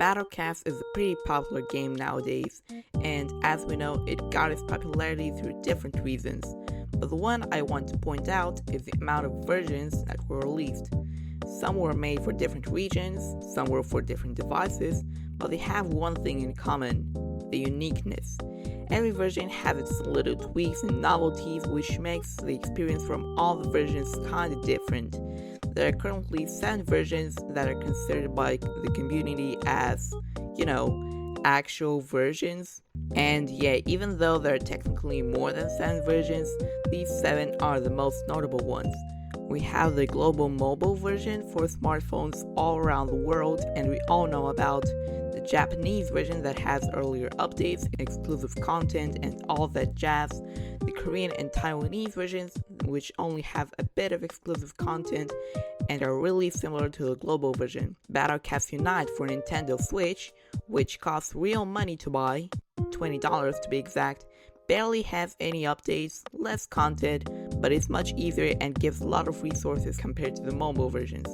Battlecast is a pretty popular game nowadays, and as we know, it got its popularity through different reasons. But the one I want to point out is the amount of versions that were released. Some were made for different regions, some were for different devices, but they have one thing in common: the uniqueness. Every version has its little tweaks and novelties, which makes the experience from all the versions kinda different. There are currently 7 versions that are considered by the community as, actual versions. And yeah, even though there are technically more than 7 versions, these 7 are the most notable ones. We have the global mobile version for smartphones all around the world, and we all know about the Japanese version that has earlier updates, exclusive content, and all that jazz. The Korean and Taiwanese versions, which only have a bit of exclusive content and are really similar to the global version. Battlecast Unite for Nintendo Switch, which costs real money to buy, $20 to be exact, barely has any updates, less content, but it's much easier and gives a lot of resources compared to the mobile versions.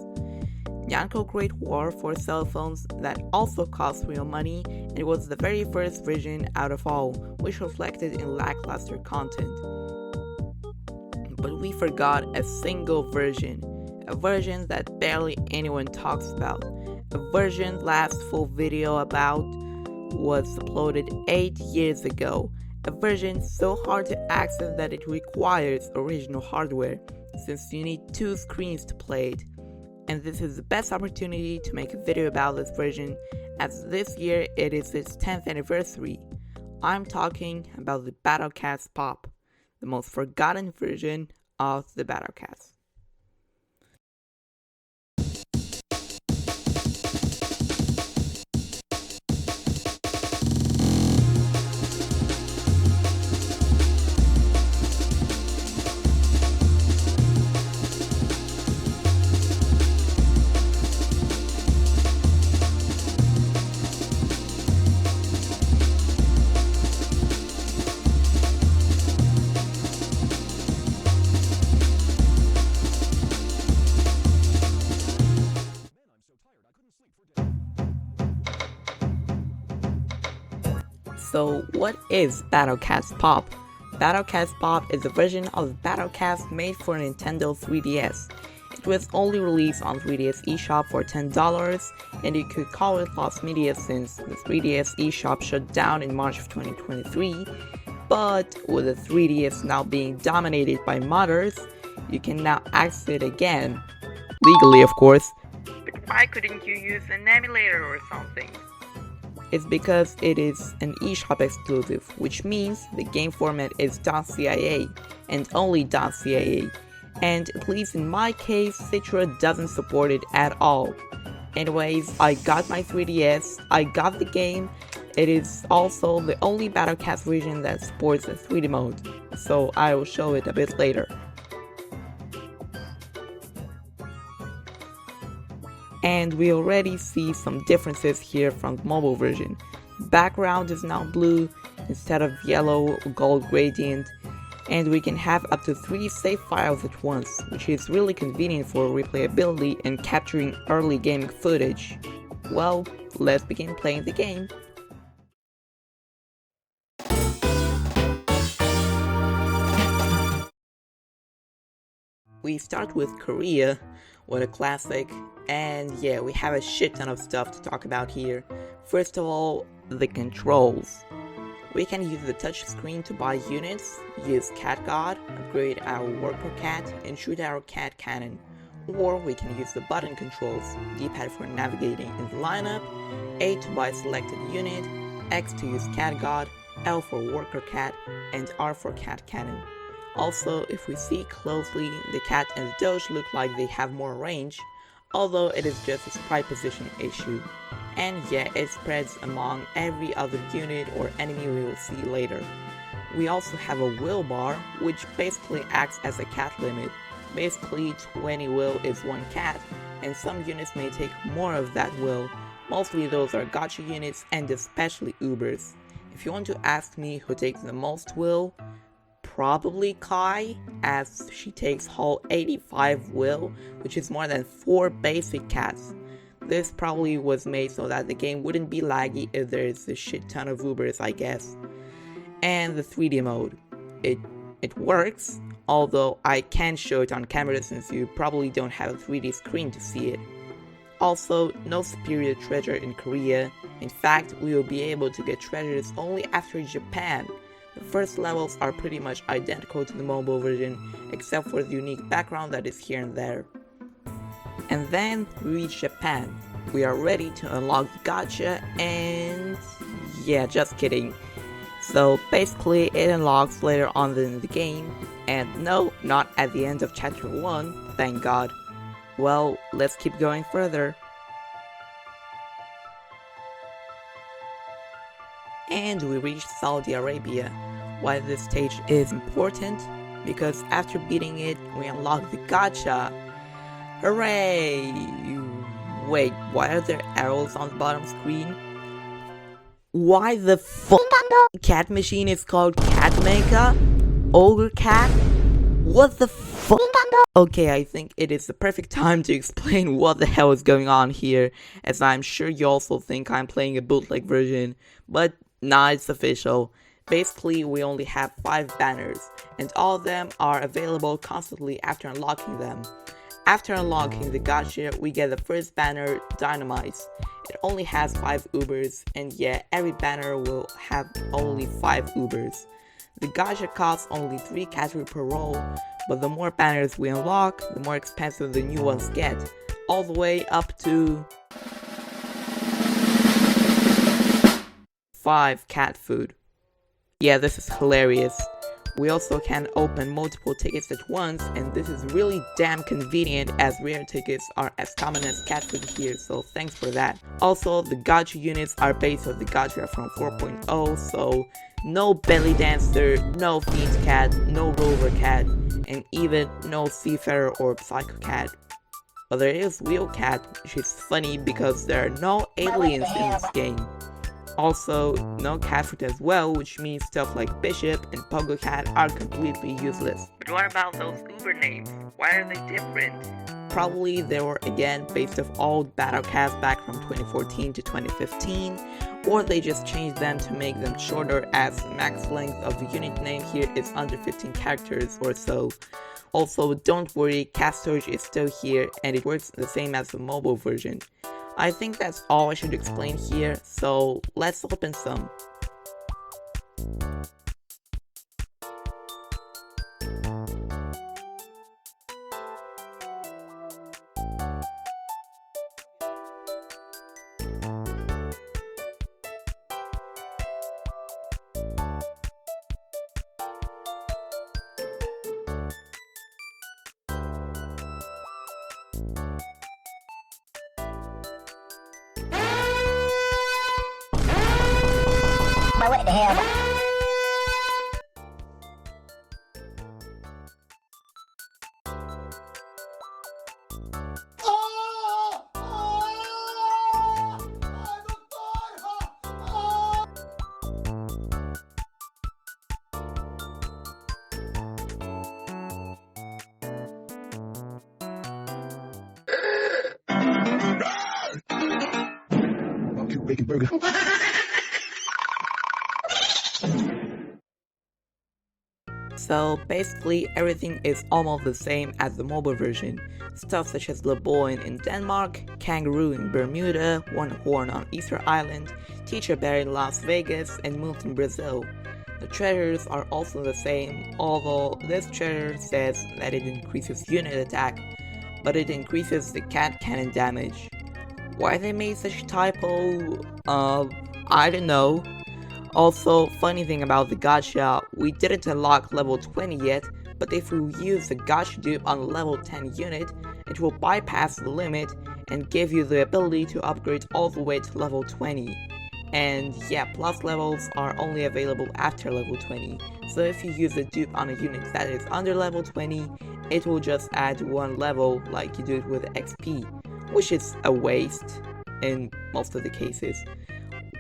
Nyanko Great War for cell phones that also cost real money, and it was the very first version out of all, which reflected in lackluster content. But we forgot a single version, a version that barely anyone talks about, a version last full video about was uploaded 8 years ago, a version so hard to access that it requires original hardware, since you need 2 screens to play it. And this is the best opportunity to make a video about this version, as this year it is its 10th anniversary. I'm talking about the Battlecast Pop, the most forgotten version of the Battlecast. So what is Battlecast Pop? Battlecast Pop is a version of Battlecast made for Nintendo 3DS. It was only released on 3DS eShop for $10, and you could call it lost media since the 3DS eShop shut down in March of 2023. But with the 3DS now being dominated by modders, you can now access it again. Legally, of course. But why couldn't you use an emulator or something? It's because it is an eShop exclusive, which means the game format is .cia and only .cia, and at least in my case, Citra doesn't support it at all. Anyways, I got my 3DS, I got the game. It is also the only Battlecast version that supports the 3D mode, so I will show it a bit later. And we already see some differences here from the mobile version. The background is now blue instead of yellow or gold gradient, and we can have up to 3 save files at once, which is really convenient for replayability and capturing early gaming footage. Well, let's begin playing the game. We start with Korea, what a classic, and yeah, we have a shit ton of stuff to talk about here. First of all, the controls. We can use the touch screen to buy units, use Cat God, upgrade our Worker Cat, and shoot our Cat Cannon. Or we can use the button controls, D-pad for navigating in the lineup, A to buy selected unit, X to use Cat God, L for Worker Cat, and R for Cat Cannon. Also, if we see closely, the cat and the doge look like they have more range, although it is just a sprite position issue. And yeah, it spreads among every other unit or enemy we will see later. We also have a will bar, which basically acts as a cat limit. Basically, 20 will is 1 cat, and some units may take more of that will. Mostly those are gacha units and especially Ubers. If you want to ask me who takes the most will, probably Kai, as she takes whole 85 will, which is more than 4 basic cats. This probably was made so that the game wouldn't be laggy if there's a shit ton of Ubers, I guess. And the 3D mode. It works, although I can't show it on camera since you probably don't have a 3D screen to see it. Also, no superior treasure in Korea. In fact, we will be able to get treasures only after Japan. The first levels are pretty much identical to the mobile version, except for the unique background that is here and there. And then we reach Japan. We are ready to unlock the gacha and... yeah, just kidding. So basically it unlocks later on in the game, and no, not at the end of chapter 1, thank god. Well, let's keep going further. And we reach Saudi Arabia. Why this stage is important? Because after beating it, we unlock the gacha. Hooray! Wait, why are there arrows on the bottom screen? Why the fuck cat machine is called Cat Mecha? Ogre Cat? What the fuck? Okay, I think it is the perfect time to explain what the hell is going on here, as I'm sure you also think I'm playing a bootleg version, but nah, it's official. Basically, we only have 5 banners, and all of them are available constantly after unlocking them. After unlocking the gacha, we get the first banner, Dynamite. It only has 5 Ubers, and yeah, every banner will have only 5 Ubers. The gacha costs only 3 Katru per roll, but the more banners we unlock, the more expensive the new ones get, all the way up to 5 cat food. Yeah, this is hilarious. We also can open multiple tickets at once, and this is really damn convenient as rare tickets are as common as cat food here, so thanks for that. Also, the gacha units are based on the gacha from 4.0, so no belly dancer, no fiend cat, no rover cat, and even no seafarer or psycho cat. But there is real cat, which is funny because there are no aliens in this game. Also, no cat food as well, which means stuff like Bishop and Pogo Cat are completely useless. But what about those Uber names? Why are they different? Probably they were again based off old battle cats back from 2014 to 2015, or they just changed them to make them shorter as the max length of the unit name here is under 15 characters or so. Also, don't worry, cat storage is still here and it works the same as the mobile version. I think that's all I should explain here, so let's open some. What the hell? Bacon burger. So basically everything is almost the same as the mobile version. Stuff such as Leboin in Denmark, Kangaroo in Bermuda, One Horn on Easter Island, Teacher Bear in Las Vegas, and Moose in Brazil. The treasures are also the same, although this treasure says that it increases unit attack, but it increases the cat cannon damage. Why they made such a typo? I don't know. Also, funny thing about the gacha, we didn't unlock level 20 yet, but if we use the gacha dupe on level 10 unit, it will bypass the limit and give you the ability to upgrade all the way to level 20. And yeah, plus levels are only available after level 20, so if you use the dupe on a unit that is under level 20, it will just add 1 level like you do it with XP, which is a waste in most of the cases.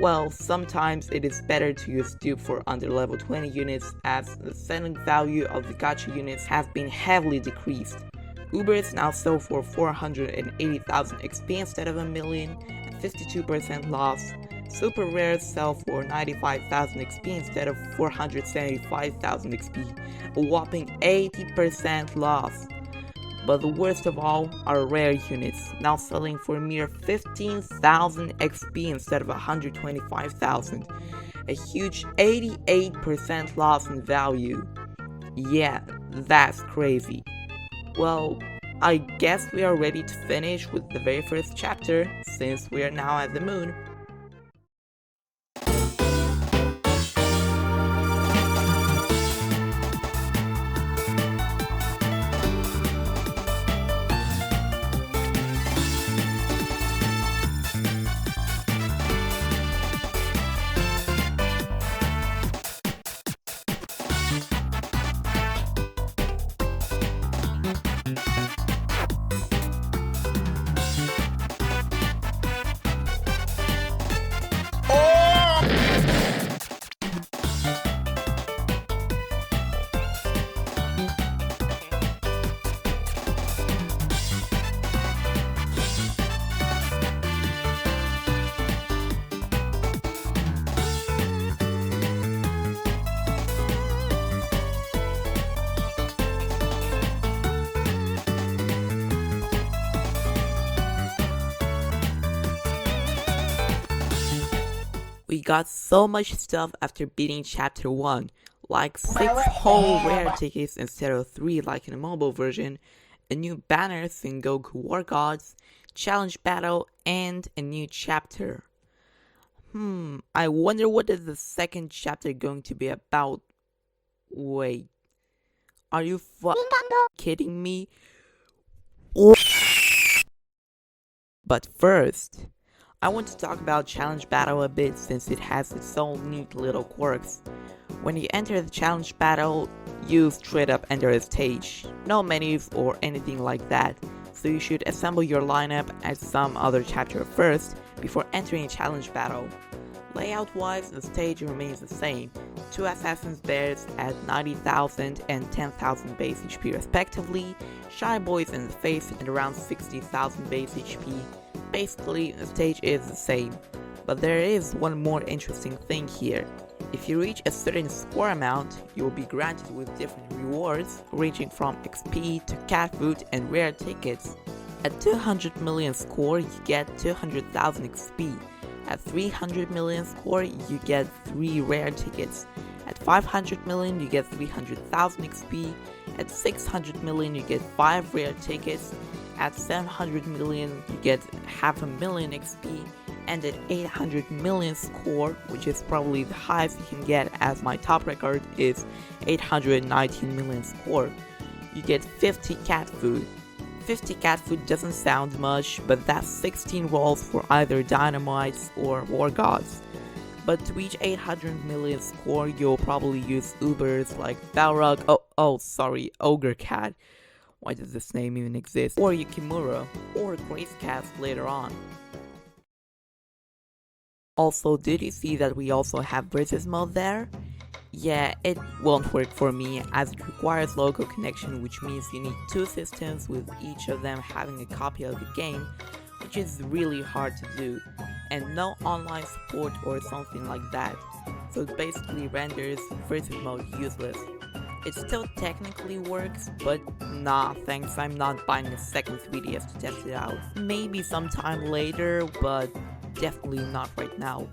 Well, sometimes it is better to use dupe for under level 20 units as the selling value of the gacha units have been heavily decreased. Ubers now sell for 480,000 XP instead of a million, at 52% loss. Super rares sell for 95,000 XP instead of 475,000 XP, a whopping 80% loss. But the worst of all are rare units, now selling for a mere 15,000 XP instead of 125,000, a huge 88% loss in value. Yeah, that's crazy. Well, I guess we are ready to finish with the very first chapter, since we are now at the moon. We got so much stuff after beating chapter 1, like 6 whole rare tickets instead of 3 like in the mobile version, a new banner in Goku War Gods, challenge battle, and a new chapter. I wonder what is the second chapter going to be about. Wait, are you kidding me? But first, I want to talk about challenge battle a bit since it has its own neat little quirks. When you enter the challenge battle, you straight up enter a stage, no menus or anything like that, so you should assemble your lineup as some other chapter first before entering a challenge battle. Layout wise, the stage remains the same, 2 Assassin's Bears at 90,000 and 10,000 base HP respectively, Shy Boys in the face at around 60,000 base HP. Basically, the stage is the same, but there is one more interesting thing here. If you reach a certain score amount, you will be granted with different rewards, ranging from XP to cat food and rare tickets. At 200 million score, you get 200,000 XP. At 300 million score, you get 3 rare tickets. At 500 million, you get 300,000 XP. At 600 million, you get 5 rare tickets. At 700 million, you get 500,000 XP, and at 800 million score, which is probably the highest you can get as my top record is 819 million score, you get 50 cat food. 50 cat food doesn't sound much, but that's 16 rolls for either dynamites or war gods. But to reach 800 million score, you'll probably use Ubers like Balrog, Ogre Cat. Why does this name even exist? Or Yukimura, or Grace Cast later on. Also, did you see that we also have versus mode there? Yeah, it won't work for me as it requires local connection, which means you need 2 systems with each of them having a copy of the game, which is really hard to do, and no online support or something like that, so it basically renders versus mode useless. It still technically works, but nah thanks, I'm not buying a second 3DS to test it out. Maybe sometime later, but definitely not right now.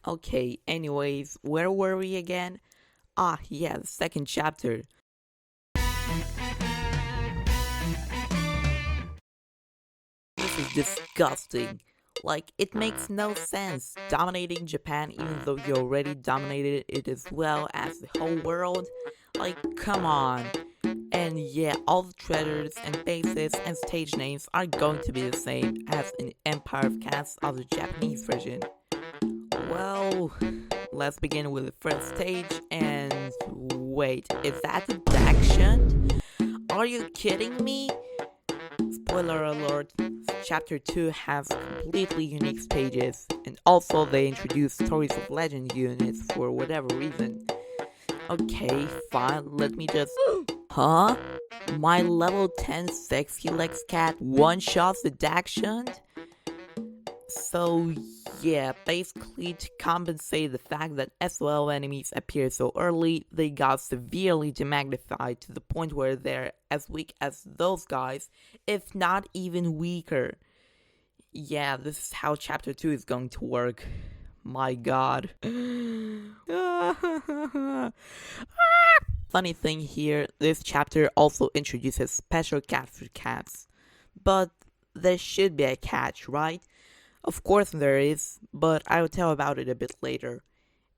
Okay, anyways, where were we again? Yeah, the second chapter. This is disgusting. Like, it makes no sense dominating Japan even though you already dominated it as well as the whole world. Like, come on. And yeah, all the treasures and bases and stage names are going to be the same as in Empire of Cats of the Japanese version. Well, let's begin with the first stage, and wait, is that the action? Are you kidding me? Spoiler alert, chapter 2 has completely unique stages, and also they introduce Stories of Legend units for whatever reason. Okay, fine, let me just... Huh? My level 10 sexy legs cat one-shots the Dachshund? So yeah, basically to compensate the fact that SOL enemies appear so early, they got severely demagnified to the point where they're as weak as those guys, if not even weaker. Yeah, this is how chapter 2 is going to work. My god. Funny thing here, this chapter also introduces special cat food cats. But there should be a catch, right? Of course there is, but I'll tell about it a bit later.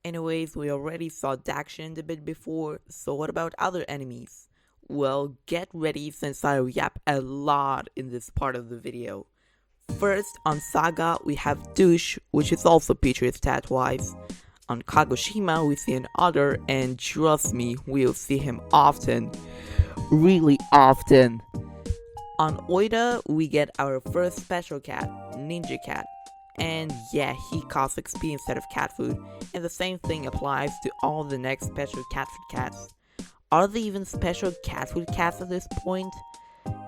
Anyways, we already saw Dachshund a bit before, so what about other enemies? Well, get ready since I'll yap a lot in this part of the video. First, on Saga, we have Douche, which is also featured stat-wise. On Kagoshima, we see an otter, and trust me, we'll see him often. Really often. On Oida, we get our first special cat, Ninja Cat. And yeah, he costs XP instead of cat food, and the same thing applies to all the next special cat food cats. Are they even special cat food cats at this point?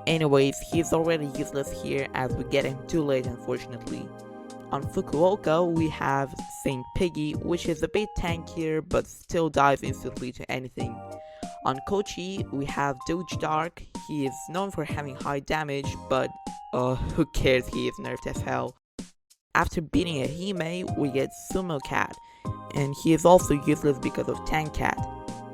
Anyways, he's already useless here as we get him too late unfortunately. On Fukuoka, we have Saint Piggy, which is a bit tankier but still dies instantly to anything. On Kochi, we have Doge Dark. He is known for having high damage, but who cares, he is nerfed as hell. After beating a Hime, we get Sumo Cat, and he is also useless because of Tank Cat.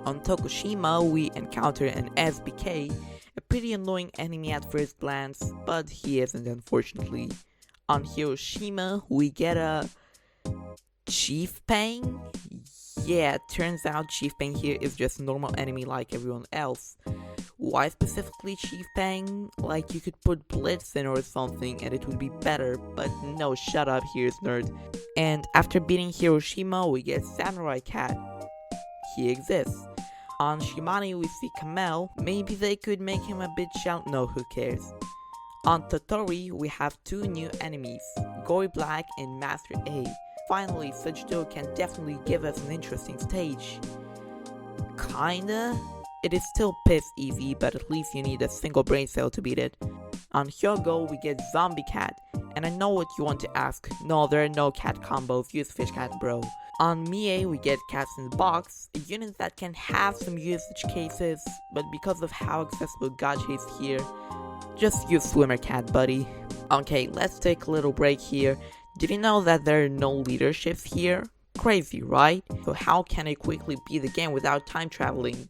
On Tokushima, we encounter an SBK, a pretty annoying enemy at first glance, but he isn't unfortunately. On Hiroshima, we get a Chief Pang? Yeah, turns out Chief Pang here is just a normal enemy like everyone else. Why specifically Chief Pang? Like you could put Blitz in or something and it would be better, but no, shut up, here's nerd. And after beating Hiroshima, we get Samurai Cat. He exists. On Shimane, we see Kamel. Maybe they could make him a bit shout. No, who cares. On Totori, we have two new enemies, Gory Black and Master A. Finally, such duo can definitely give us an interesting stage. Kinda? It is still piss easy, but at least you need a single brain cell to beat it. On Hyogo, we get Zombie Cat, and I know what you want to ask. No, there are no cat combos, use Fish Cat bro. On Mie, we get Cats in the Box, a unit that can have some usage cases, but because of how accessible Gacha is here, just use Swimmer Cat, buddy. Okay, let's take a little break here. Did you know that there are no leaderships here? Crazy, right? So how can I quickly beat the game without time traveling?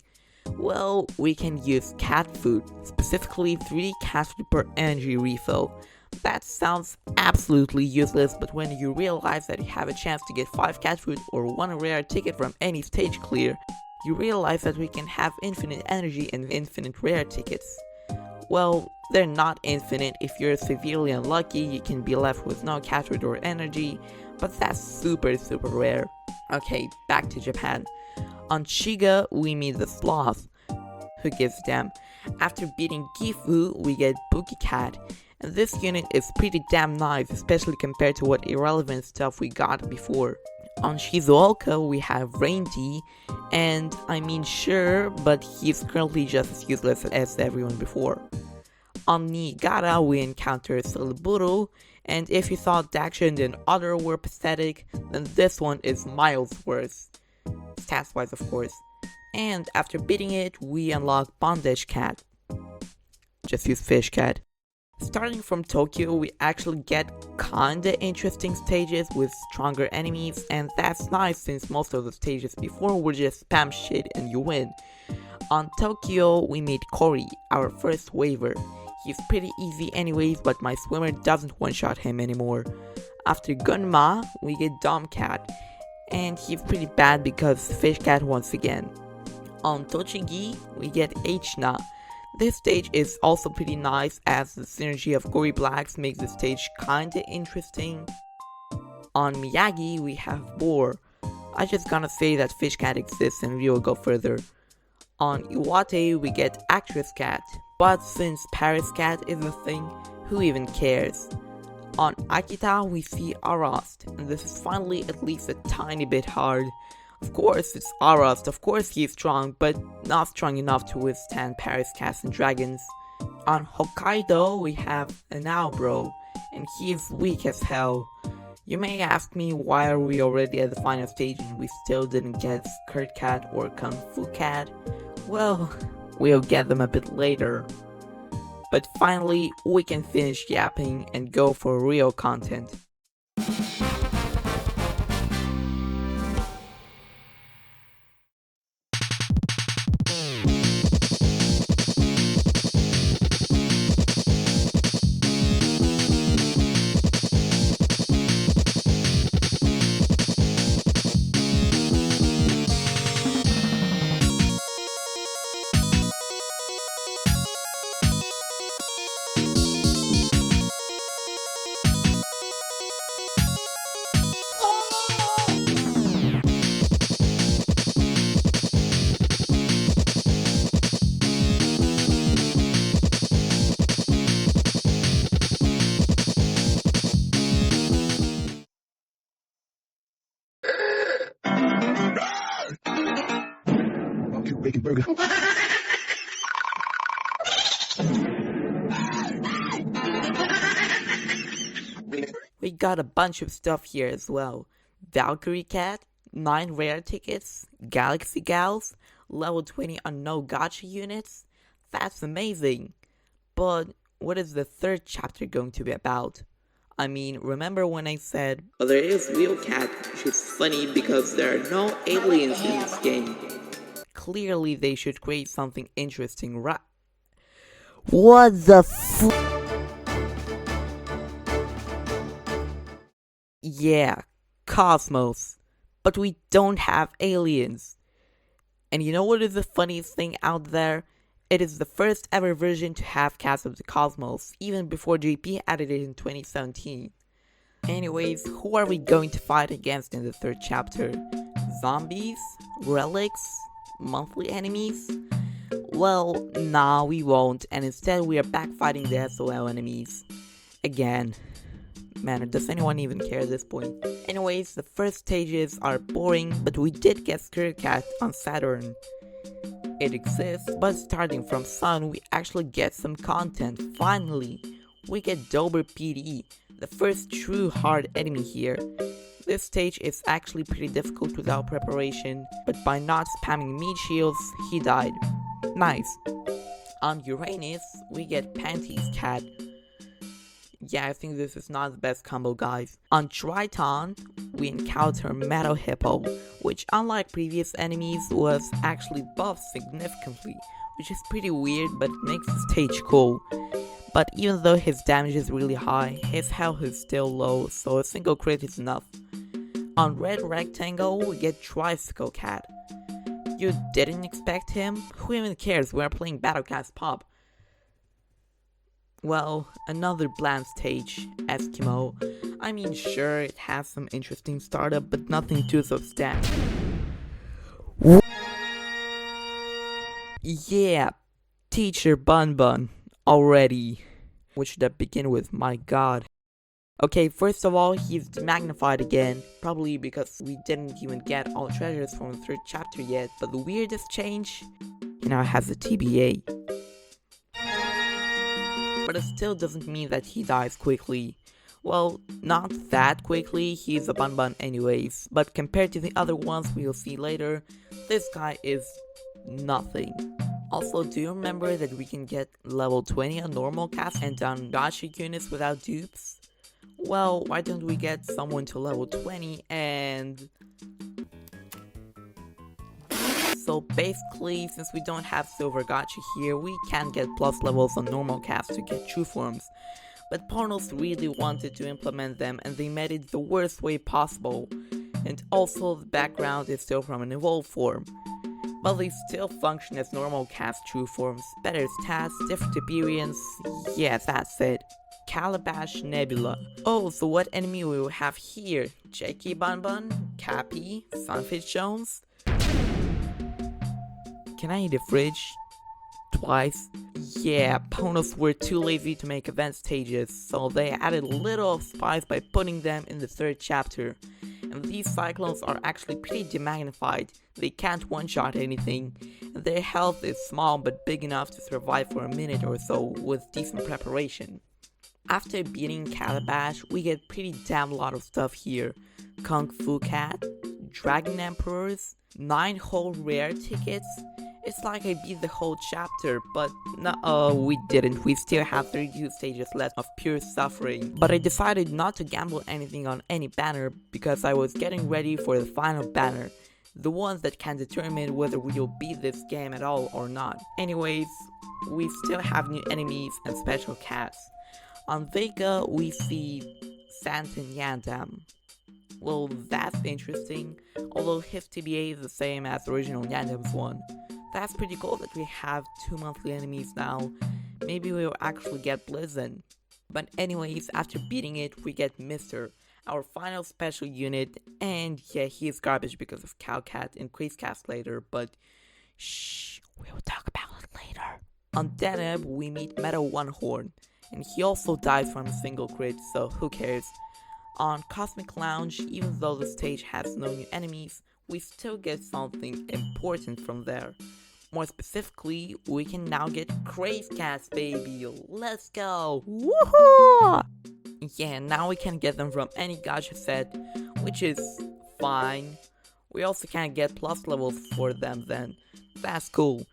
Well, we can use cat food, specifically 3 cat food per energy refill. That sounds absolutely useless, but when you realize that you have a chance to get 5 cat food or 1 rare ticket from any stage clear, you realize that we can have infinite energy and infinite rare tickets. Well, they're not infinite. If you're severely unlucky, you can be left with no cat food or energy, but that's super rare. Okay, back to Japan. On Shiga, we meet the Sloth. Who gives a damn? After beating Gifu, we get Buki Cat, and this unit is pretty damn nice, especially compared to what irrelevant stuff we got before. On Shizuoka, we have Rain D, and I mean sure, but he's currently just as useless as everyone before. On Niigata, we encounter Saliburu, and if you thought Dachshund and Otter were pathetic, then this one is miles worse. Stats wise, of course. And after beating it, we unlock Bondage Cat. Just use Fish Cat. Starting from Tokyo, we actually get kinda interesting stages with stronger enemies, and that's nice since most of the stages before were just spam shit and you win. On Tokyo, we meet Cory, our first waiver. He's pretty easy anyways, but my swimmer doesn't one-shot him anymore. After Gunma, we get Dom Cat, and he's pretty bad because Fish Cat once again. On Tochigi, we get H-Na. This stage is also pretty nice as the synergy of Gory Blacks makes the stage kinda interesting. On Miyagi, we have Boar. I just gonna say that Fish Cat exists and we will go further. On Iwate, we get Actress Cat, but since Paris Cat is a thing, who even cares? On Akita, we see Arast, and this is finally at least a tiny bit hard. Of course, it's Arast, of course he's strong, but not strong enough to withstand Paris Cats and Dragons. On Hokkaido, we have an Bro, and he's weak as hell. You may ask me why are we already at the final stage and we still didn't get Skirt Cat or Kung Fu Cat? Well, we'll get them a bit later. But finally, we can finish yapping and go for real content. Bacon burger. We got a bunch of stuff here as well. Valkyrie Cat, 9 rare tickets, Galaxy Gals, level 20 unknown gacha units. That's amazing. But what is the third chapter going to be about? I mean, remember when I said, well, there is real cat, which is funny because there are no aliens in this game. Clearly they should create something interesting, right? What the Yeah, Cosmos. But we don't have aliens. And you know what is the funniest thing out there? It is the first ever version to have Cats of the Cosmos, even before JP added it in 2017. Anyways, who are we going to fight against in the third chapter? Zombies? Relics? Monthly enemies? Well, nah, we won't, and instead we are back fighting the SOL enemies. Again. Man, does anyone even care at this point? Anyways, the first stages are boring, but we did get Skirt Cat on Saturn. It exists, but starting from Sun, we actually get some content. Finally, we get Dober PD, the first true hard enemy here. This stage is actually pretty difficult without preparation, but by not spamming meat shields, he died. Nice. On Uranus, we get Panties Cat. Yeah, I think this is not the best combo, guys. On Triton, we encounter Metal Hippo, which unlike previous enemies was actually buffed significantly, which is pretty weird but it makes the stage cool. But even though his damage is really high, his health is still low, so a single crit is enough. On Red Rectangle, we get Tricycle Cat. You didn't expect him? Who even cares, we are playing Battlecast Pop. Well, another bland stage, Eskimo. I mean, sure, it has some interesting startup, but nothing too substantial. Yeah, Teacher Bun Bun, already. What should I begin with? My god. Okay, first of all, he's demagnified again, probably because we didn't even get all treasures from the third chapter yet, but the weirdest change, he now has a TBA. But it still doesn't mean that he dies quickly. Well, not that quickly, he's a Bun Bun anyways, but compared to the other ones we'll see later, this guy is nothing. Also, do you remember that we can get level 20 on normal cast and on gacha units without dupes? Well, why don't we get someone to level 20 and... So basically, since we don't have silver gacha here, we can't get plus levels on normal cast to get true forms. But Pornos really wanted to implement them and they made it the worst way possible. And also the background is still from an evolved form. But they still function as normal cast true forms, better stats, different appearance, yeah, that's it. Calabash Nebula. Oh, so what enemy we will have here? Jackie Bun Bun? Cappy? Sunfish Jones? Can I eat a fridge? Twice? Yeah, Ponos were too lazy to make event stages, so they added a little of spice by putting them in the third chapter. and these cyclones are actually pretty demagnified. They can't one-shot anything, and their health is small but big enough to survive for a minute or so with decent preparation. After beating Calabash, we get pretty damn lot of stuff here. Kung Fu Cat, Dragon Emperors, 9 whole rare tickets. It's like I beat the whole chapter, but no, we didn't. We still have 32 stages left of pure suffering. But I decided not to gamble anything on any banner because I was getting ready for the final banner. The ones that can determine whether we will beat this game at all or not. Anyways, we still have new enemies and special cats. On Vega, we see Santin Yandam. Well, that's interesting, although his TBA is the same as the original Yandam's one. That's pretty cool that we have 2 monthly enemies now. Maybe we'll actually get Blizzard. But anyways, after beating it, we get Mr., our final special unit, and yeah, he is garbage because of Cowcat and Quazacast later, but shh, we'll talk about it later. On Deneb, we meet Meta One Horn, and he also dies from a single crit, so who cares. On Cosmic Lounge, even though the stage has no new enemies, we still get something important from there. More specifically, we can now get Quazacast, baby! Let's go! Woohoo! Yeah, now we can get them from any gacha set, which is fine. We also can get plus levels for them then. That's cool.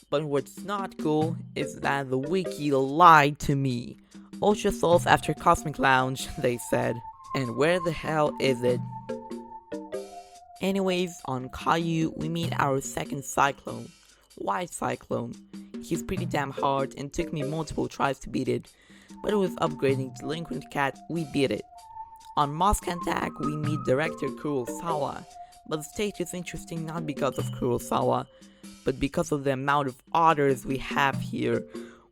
But what's not cool is that the wiki lied to me. Ultra Souls after Cosmic Lounge, they said. And where the hell is it? Anyways, on Caillou, we meet our second Cyclone. White Cyclone. He's pretty damn hard and took me multiple tries to beat it. But with upgrading Delinquent Cat, we beat it. On Moskantak, we meet Director Kurosawa. But the stage is interesting not because of Kurosawa, but because of the amount of otters we have here.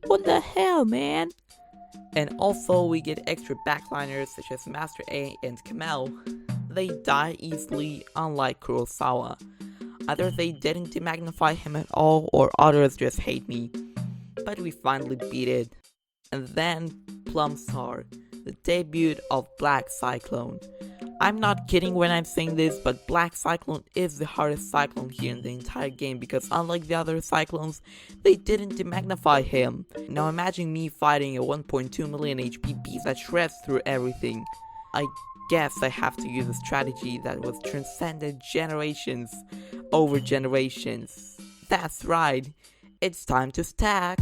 What the hell, man? And also we get extra backliners such as Master A and Kamel. They die easily, unlike Kurosawa. Either they didn't demagnify him at all, or others just hate me. But we finally beat it. And then Plumstar, the debut of Black Cyclone. I'm not kidding when I'm saying this, but Black Cyclone is the hardest Cyclone here in the entire game because unlike the other Cyclones, they didn't demagnify him. Now imagine me fighting a 1.2 million HP beast that shreds through everything. I guess I have to use a strategy that was transcended generations over generations. That's right, it's time to stack.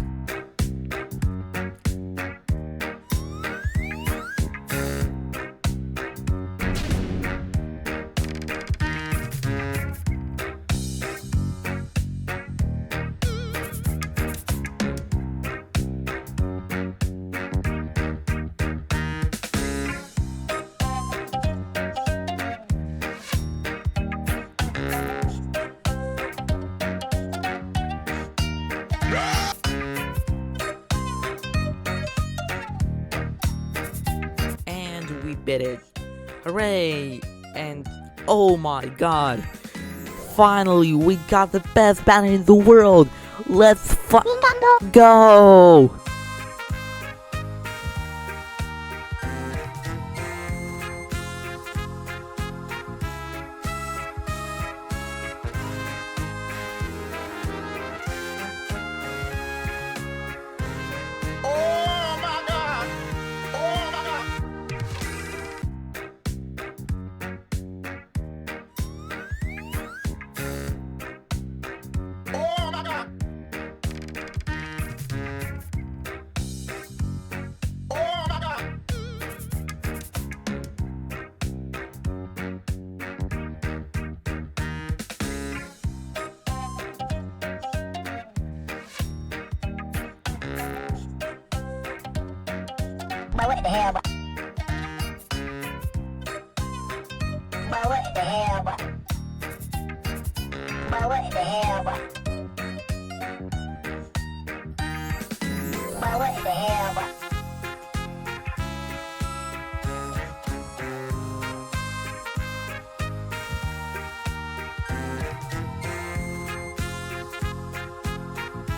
Bit it. Hooray! And oh my god, finally we got the best banner in the world. Let's go! But what the hell, but what the hell, but what the hell, but what the hell, but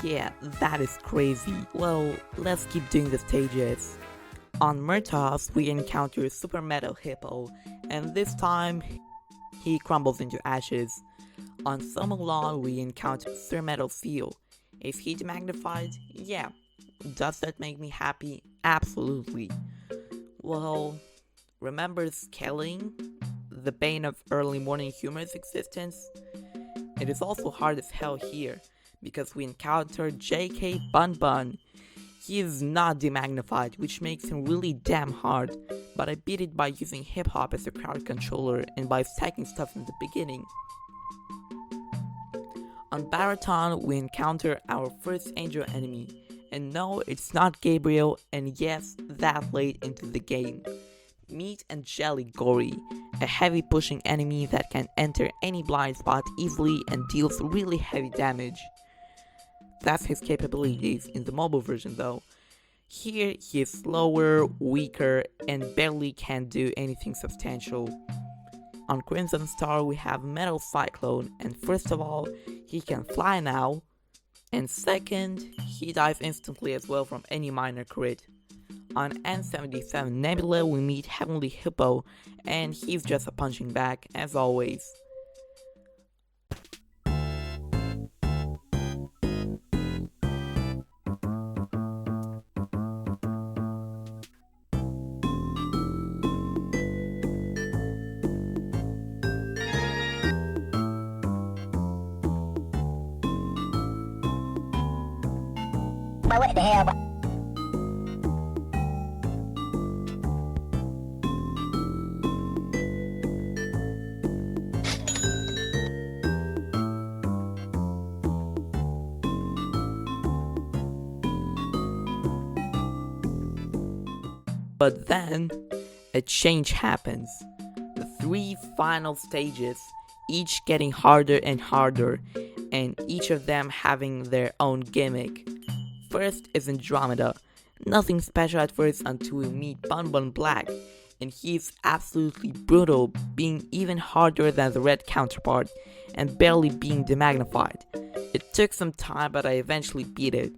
yeah, that is crazy. Well, let's keep doing the stages. On Murtaugh, we encounter Super Metal Hippo, and this time he crumbles into ashes. On Summerlawn, we encounter Sir Metal Seal. Is he demagnified? Yeah. Does that make me happy? Absolutely. Well, remember Scaling, the bane of early morning humor's existence? It is also hard as hell here, because we encounter JK Bun Bun. He is not demagnified, which makes him really damn hard, but I beat it by using hip hop as a crowd controller and by stacking stuff in the beginning. On Baraton, we encounter our first angel enemy, and no, it's not Gabriel, and yes, that late into the game. Meat and Jelly Gory, a heavy pushing enemy that can enter any blind spot easily and deals really heavy damage. That's his capabilities in the mobile version though. Here he is slower, weaker, and barely can do anything substantial. On Crimson Star we have Metal Cyclone, and first of all, he can fly now, and second, he dies instantly as well from any minor crit. On N77 Nebula we meet Heavenly Hippo, and he's just a punching bag as always. But what the hell, but But then, a change happens. The 3 final stages, each getting harder and harder, and each of them having their own gimmick. First is Andromeda. Nothing special at first until we meet Bun Bun Black, and he's absolutely brutal, being even harder than the red counterpart, and barely being demagnified. It took some time, but I eventually beat it.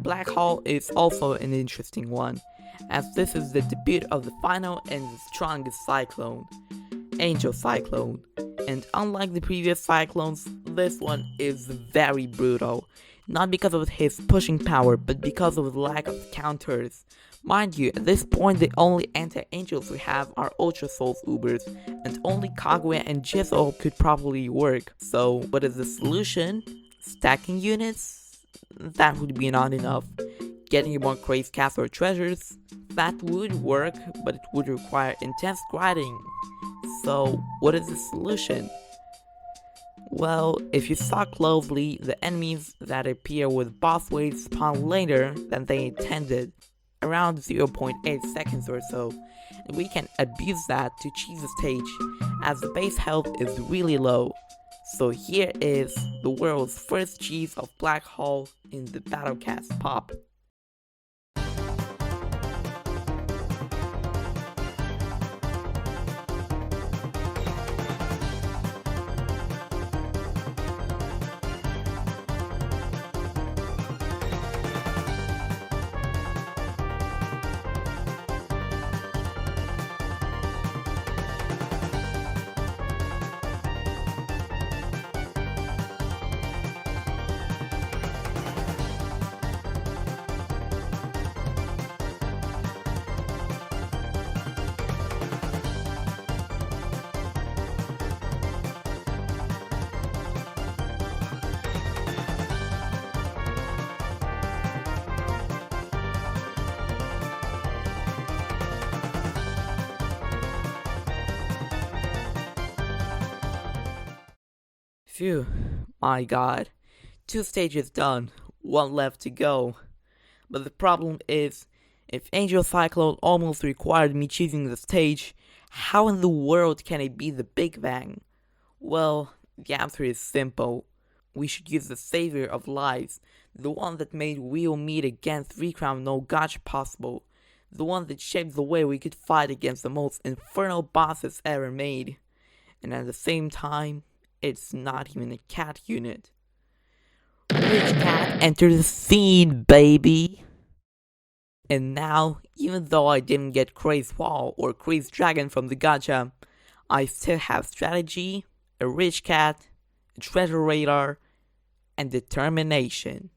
Black Hole is also an interesting one, as this is the debut of the final and the strongest Cyclone, Angel Cyclone, and unlike the previous Cyclones, this one is very brutal, not because of his pushing power, but because of the lack of counters. Mind you, at this point the only anti-angels we have are Ultra Souls Ubers, and only Kaguya and Jizzle could probably work. So what is the solution? Stacking units? That would be not enough. Getting more Craze Castle or treasures? That would work, but it would require intense grinding. So what is the solution? Well, if you saw closely, the enemies that appear with boss waves spawn later than they intended, around 0.8 seconds or so, and we can abuse that to cheese the stage, as the base health is really low. So here is the world's first cheese of Black Hole in the Battlecast Pop. Phew, my god. 2 stages done, 1 left to go. But the problem is, if Angel Cyclone almost required me choosing the stage, how in the world can it be the Big Bang? Well, the answer is simple. We should use the savior of lives, the one that made real meat against Recrown no gotcha possible, the one that shaped the way we could fight against the most infernal bosses ever made. And at the same time, it's not even a cat unit. Rich Cat enter the scene, baby! And now, even though I didn't get Crazed Wall or Crazed Dragon from the gacha, I still have strategy, a rich cat, a treasure radar, and determination.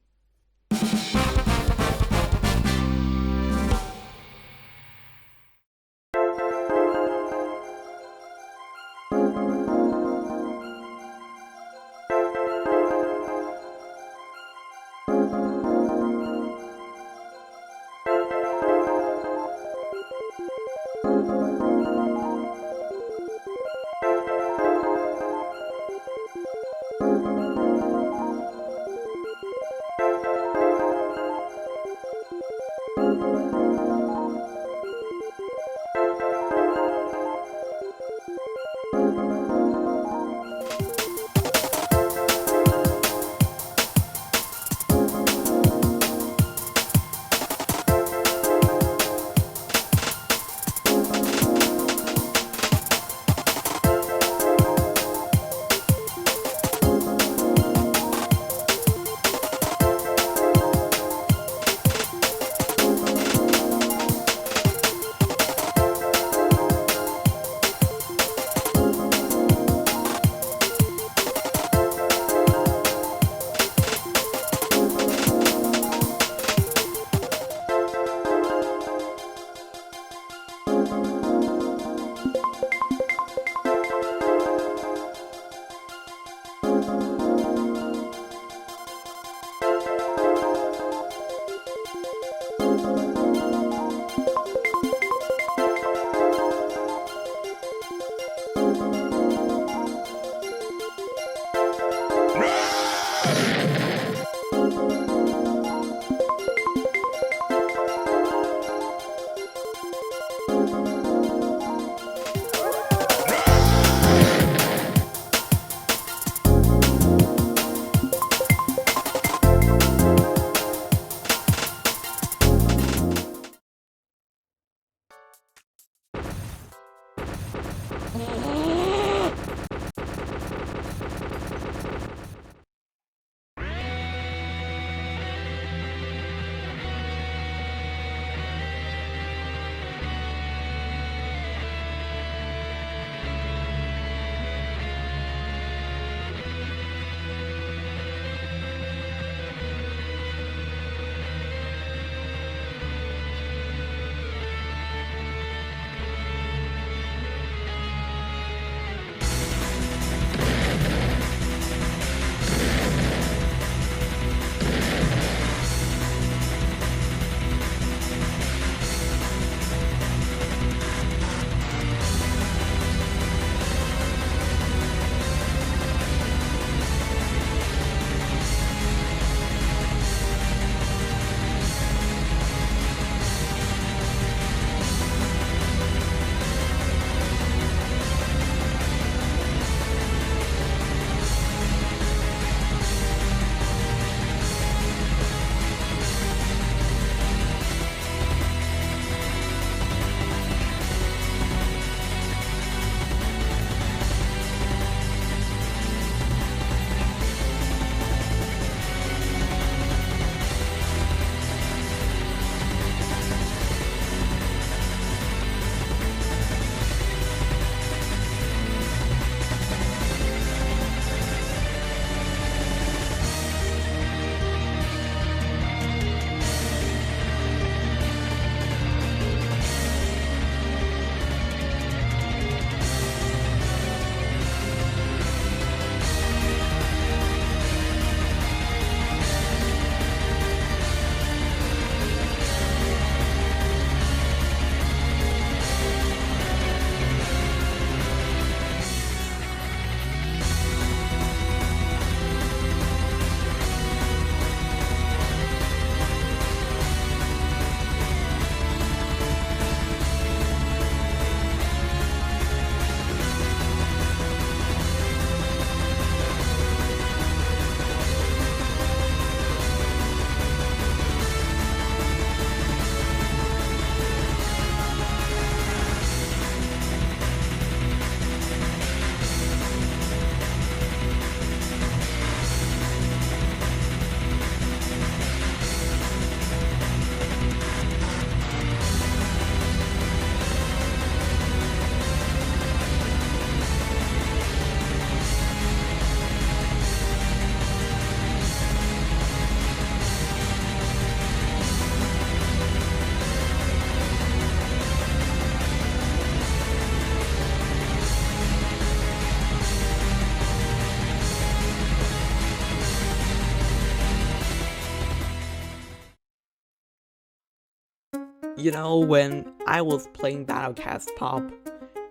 You know, when I was playing Battlecast Pop,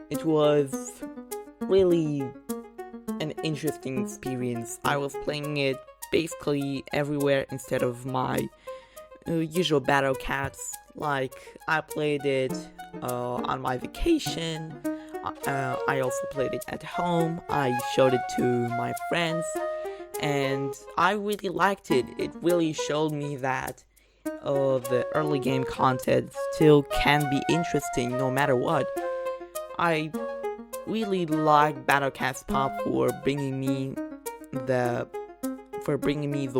it was really an interesting experience. I was playing it basically everywhere instead of my usual battle cats. Like, I played it on my vacation. I also played it at home. I showed it to my friends, and I really liked it. It really showed me that the early game content still can be interesting no matter what. I really like Battlecast Pop for bringing me the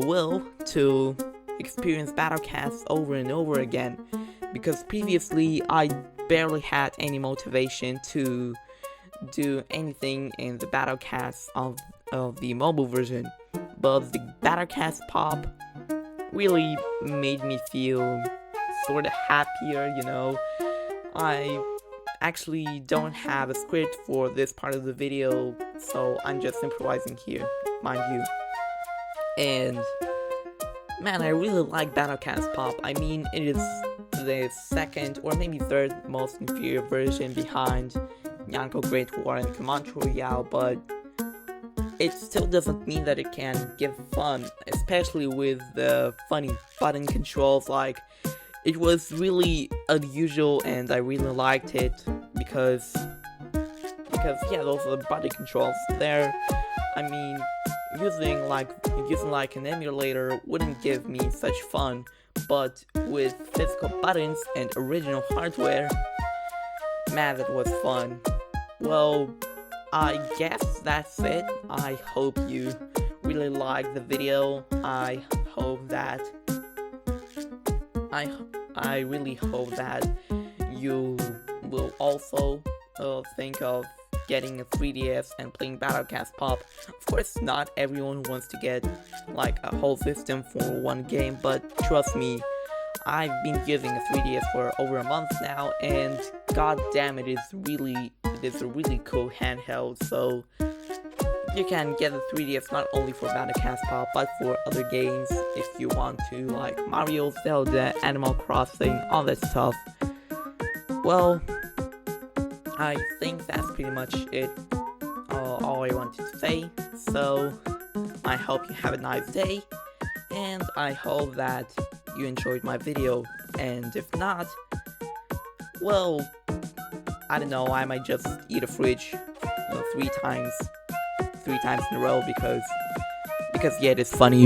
will to experience Battlecast over and over again, because previously I barely had any motivation to do anything in the Battlecast of the mobile version, but the Battlecast Pop really made me feel sort of happier, you know. I actually don't have a script for this part of the video, so I'm just improvising here, mind you. And man, I really like Battlecast Pop. I mean, it is the second or maybe third most inferior version behind Nyanko Great War and Comanche Royale, but it still doesn't mean that it can give fun, especially with the funny button controls. Like, it was really unusual and I really liked it because yeah, those are the button controls there. I mean, using like an emulator wouldn't give me such fun, but with physical buttons and original hardware, man, that was fun. Well, I guess that's it. I hope you really liked the video. I really hope that you will also think of getting a 3DS and playing Battlecast Pop. Of course, not everyone wants to get like a whole system for one game, but trust me, I've been using a 3DS for over a month now, and god damn, it is a really cool handheld. So you can get a 3DS not only for Battlecast Pop, but for other games if you want to, like Mario, Zelda, Animal Crossing, all that stuff. Well, I think that's pretty much it, all I wanted to say. So I hope you have a nice day, and I hope that you enjoyed my video, and if not, well, I don't know, I might just eat a fridge three times in a row because yeah, it is funny.